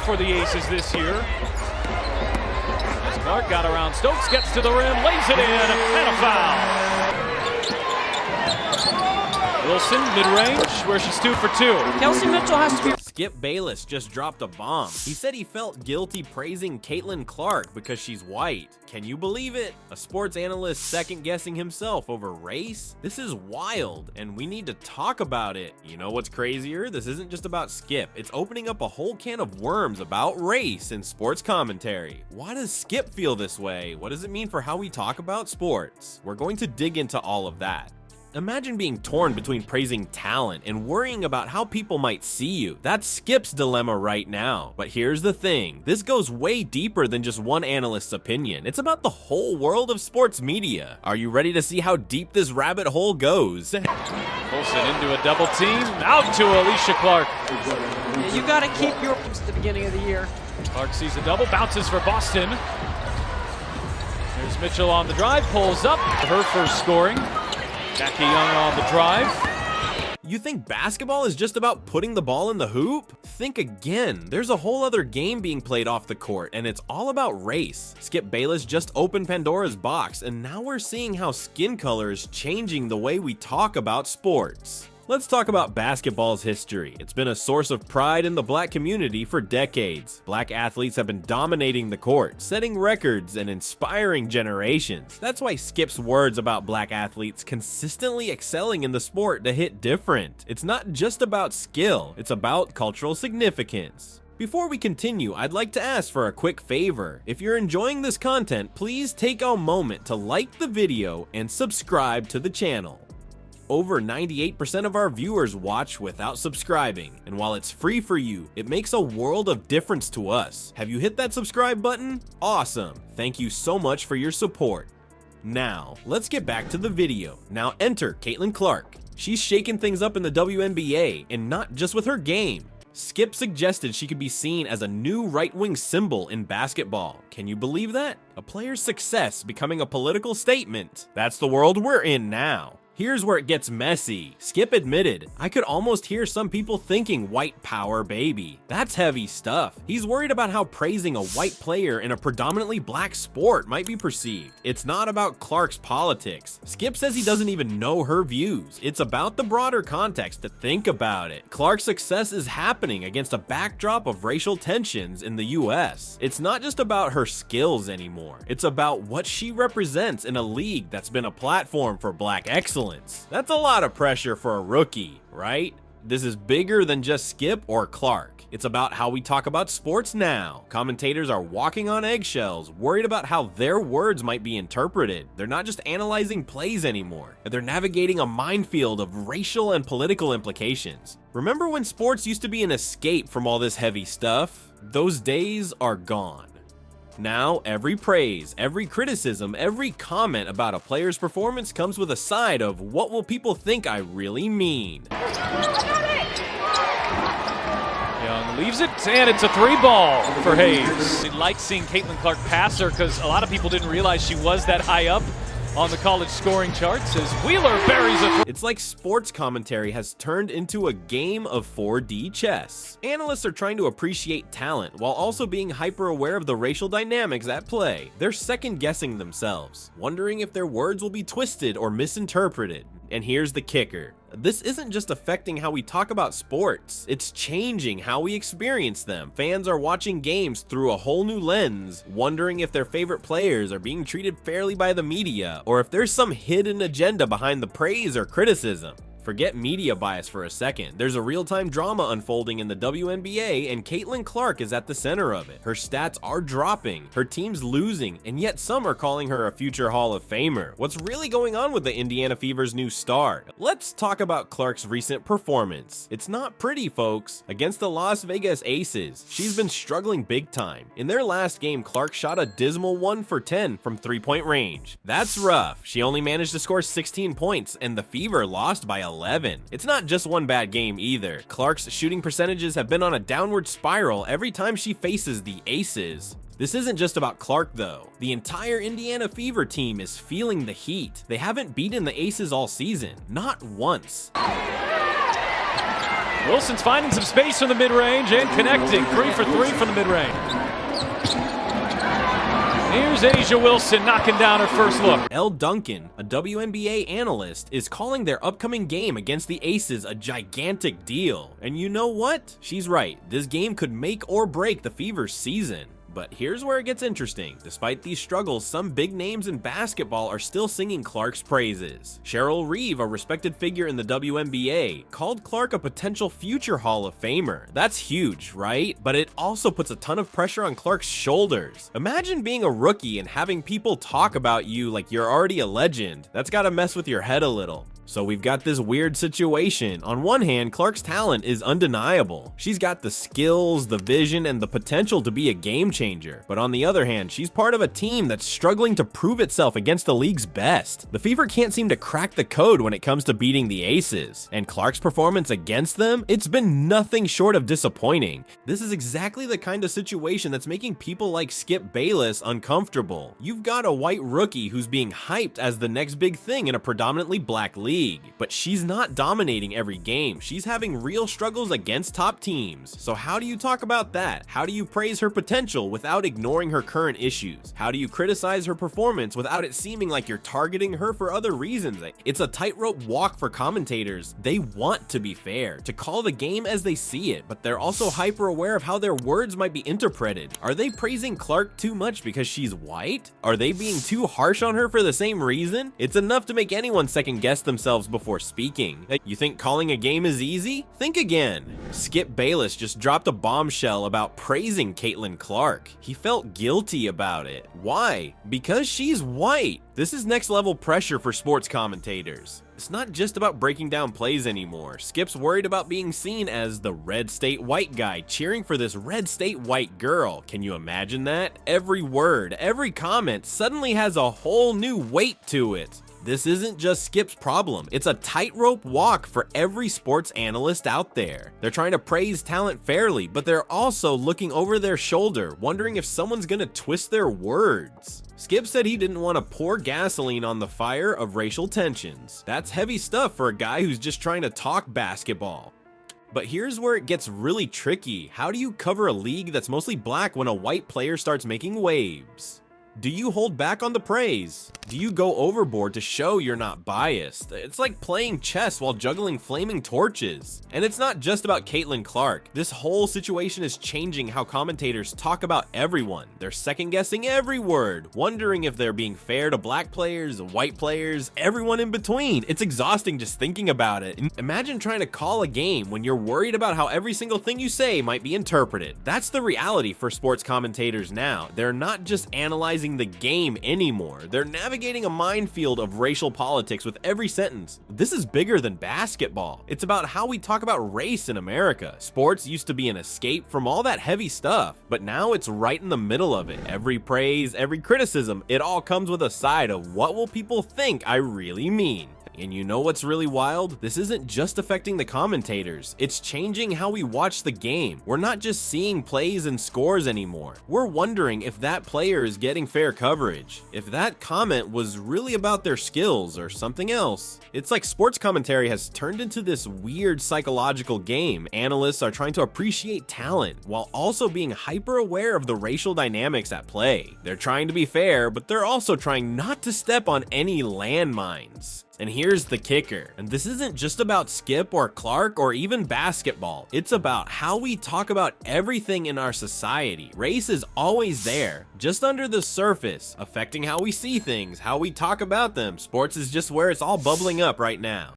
for the Aces this year. As Clark got around Stokes, gets to the rim, lays it in, and a foul. Wilson, mid-range, where she's 2 for 2. Kelsey Mitchell has to be... Skip Bayless just dropped a bomb. He said he felt guilty praising Caitlin Clark because she's white. Can you believe it? A sports analyst second-guessing himself over race? This is wild, and we need to talk about it. You know what's crazier? This isn't just about Skip. It's opening up a whole can of worms about race in sports commentary. Why does Skip feel this way? What does it mean for how we talk about sports? We're going to dig into all of that. Imagine being torn between praising talent and worrying about how people might see you. That's Skip's dilemma right now. But here's the thing, this goes way deeper than just one analyst's opinion. It's about the whole world of sports media. Are you ready to see how deep this rabbit hole goes? Wilson into a double team, out to Alicia Clark. Yeah, you got to keep your at the beginning of the year. Clark sees a double, bounces for Boston. There's Mitchell on the drive, pulls up, her first scoring. Jackie Young on the drive. You think basketball is just about putting the ball in the hoop? Think again. There's a whole other game being played off the court, and it's all about race. Skip Bayless just opened Pandora's box, and now we're seeing how skin color is changing the way we talk about sports. Let's talk about basketball's history. It's been a source of pride in the black community for decades. Black athletes have been dominating the court, setting records and inspiring generations. That's why Skip's words about black athletes consistently excelling in the sport to hit different. It's not just about skill, it's about cultural significance. Before we continue, I'd like to ask for a quick favor. If you're enjoying this content, please take a moment to like the video and subscribe to the channel. Over 98% of our viewers watch without subscribing, and while it's free for you, it makes a world of difference to us. Have you hit that subscribe button? Awesome! Thank you so much for your support. Now, let's get back to the video. Now enter Caitlin Clark. She's shaking things up in the WNBA, and not just with her game. Skip suggested she could be seen as a new right-wing symbol in basketball. Can you believe that? A player's success becoming a political statement. That's the world we're in now. Here's where it gets messy. Skip admitted, I could almost hear some people thinking white power baby. That's heavy stuff. He's worried about how praising a white player in a predominantly black sport might be perceived. It's not about Clark's politics. Skip says he doesn't even know her views. It's about the broader context to think about it. Clark's success is happening against a backdrop of racial tensions in the US. It's not just about her skills anymore. It's about what she represents in a league that's been a platform for black excellence. That's a lot of pressure for a rookie, right? This is bigger than just Skip or Clark. It's about how we talk about sports now. Commentators are walking on eggshells, worried about how their words might be interpreted. They're not just analyzing plays anymore. They're navigating a minefield of racial and political implications. Remember when sports used to be an escape from all this heavy stuff? Those days are gone. Now, every praise, every criticism, every comment about a player's performance comes with a side of what will people think I really mean. Young leaves it, and it's a 3-ball for Hayes. We like seeing Caitlin Clark pass her because a lot of people didn't realize she was that high up on the college scoring charts as Wheeler buries a It's like sports commentary has turned into a game of 4D chess. Analysts are trying to appreciate talent while also being hyper aware of the racial dynamics at play. They're second guessing themselves, wondering if their words will be twisted or misinterpreted. And here's the kicker. This isn't just affecting how we talk about sports, it's changing how we experience them. Fans are watching games through a whole new lens, wondering if their favorite players are being treated fairly by the media, or if there's some hidden agenda behind the praise or criticism. Forget media bias for a second. There's a real-time drama unfolding in the WNBA, and Caitlin Clark is at the center of it. Her stats are dropping, her team's losing, and yet some are calling her a future Hall of Famer. What's really going on with the Indiana Fever's new star? Let's talk about Clark's recent performance. It's not pretty, folks. Against the Las Vegas Aces, she's been struggling big time. In their last game, Clark shot a dismal 1 for 10 from three-point range. That's rough. She only managed to score 16 points, and the Fever lost by 11. It's not just one bad game either. Clark's shooting percentages have been on a downward spiral every time she faces the Aces. This isn't just about Clark though. The entire Indiana Fever team is feeling the heat. They haven't beaten the Aces all season, not once. Wilson's finding some space from the mid-range and connecting. 3 for 3 from the mid-range. Here's Asia Wilson knocking down her first look. Elle Duncan, a WNBA analyst, is calling their upcoming game against the Aces a gigantic deal. And you know what? She's right. This game could make or break the Fever's season. But here's where it gets interesting. Despite these struggles, some big names in basketball are still singing Clark's praises. Cheryl Reeve, a respected figure in the WNBA, called Clark a potential future Hall of Famer. That's huge, right? But it also puts a ton of pressure on Clark's shoulders. Imagine being a rookie and having people talk about you like you're already a legend. That's gotta mess with your head a little. So we've got this weird situation. On one hand, Clark's talent is undeniable. She's got the skills, the vision, and the potential to be a game changer. But on the other hand, she's part of a team that's struggling to prove itself against the league's best. The Fever can't seem to crack the code when it comes to beating the Aces. And Clark's performance against them, it's been nothing short of disappointing. This is exactly the kind of situation that's making people like Skip Bayless uncomfortable. You've got a white rookie who's being hyped as the next big thing in a predominantly black league. But she's not dominating every game. She's having real struggles against top teams. So how do you talk about that? How do you praise her potential without ignoring her current issues? How do you criticize her performance without it seeming like you're targeting her for other reasons? It's a tightrope walk for commentators. They want to be fair, to call the game as they see it, but they're also hyper aware of how their words might be interpreted. Are they praising Clark too much because she's white? Are they being too harsh on her for the same reason? It's enough to make anyone second guess themselves before speaking. You think calling a game is easy? Think again. Skip Bayless just dropped a bombshell about praising Caitlin Clark. He felt guilty about it. Why? Because she's white. This is next level pressure for sports commentators. It's not just about breaking down plays anymore. Skip's worried about being seen as the red state white guy cheering for this red state white girl. Can you imagine that? Every word, every comment suddenly has a whole new weight to it. This isn't just Skip's problem. It's a tightrope walk for every sports analyst out there. They're trying to praise talent fairly, but they're also looking over their shoulder, wondering if someone's gonna twist their words. Skip said he didn't want to pour gasoline on the fire of racial tensions. That's heavy stuff for a guy who's just trying to talk basketball. But here's where it gets really tricky. How do you cover a league that's mostly black when a white player starts making waves? Do you hold back on the praise? Do you go overboard to show you're not biased? It's like playing chess while juggling flaming torches. And it's not just about Caitlin Clark. This whole situation is changing how commentators talk about everyone. They're second guessing every word, wondering if they're being fair to black players, white players, everyone in between. It's exhausting just thinking about it. Imagine trying to call a game when you're worried about how every single thing you say might be interpreted. That's the reality for sports commentators now. They're not just analyzing the game anymore. They're navigating a minefield of racial politics with every sentence. This is bigger than basketball. It's about how we talk about race in America. Sports used to be an escape from all that heavy stuff, but now it's right in the middle of it. Every praise, every criticism, it all comes with a side of what will people think I really mean. And you know what's really wild? This isn't just affecting the commentators. It's changing how we watch the game. We're not just seeing plays and scores anymore. We're wondering if that player is getting fair coverage, if that comment was really about their skills or something else. It's like sports commentary has turned into this weird psychological game. Analysts are trying to appreciate talent while also being hyper aware of the racial dynamics at play. They're trying to be fair, but they're also trying not to step on any landmines. And here's the kicker, and this isn't just about Skip or Clark or even basketball. It's about how we talk about everything in our society. Race is always there, just under the surface, affecting how we see things, how we talk about them. Sports is just where it's all bubbling up right now.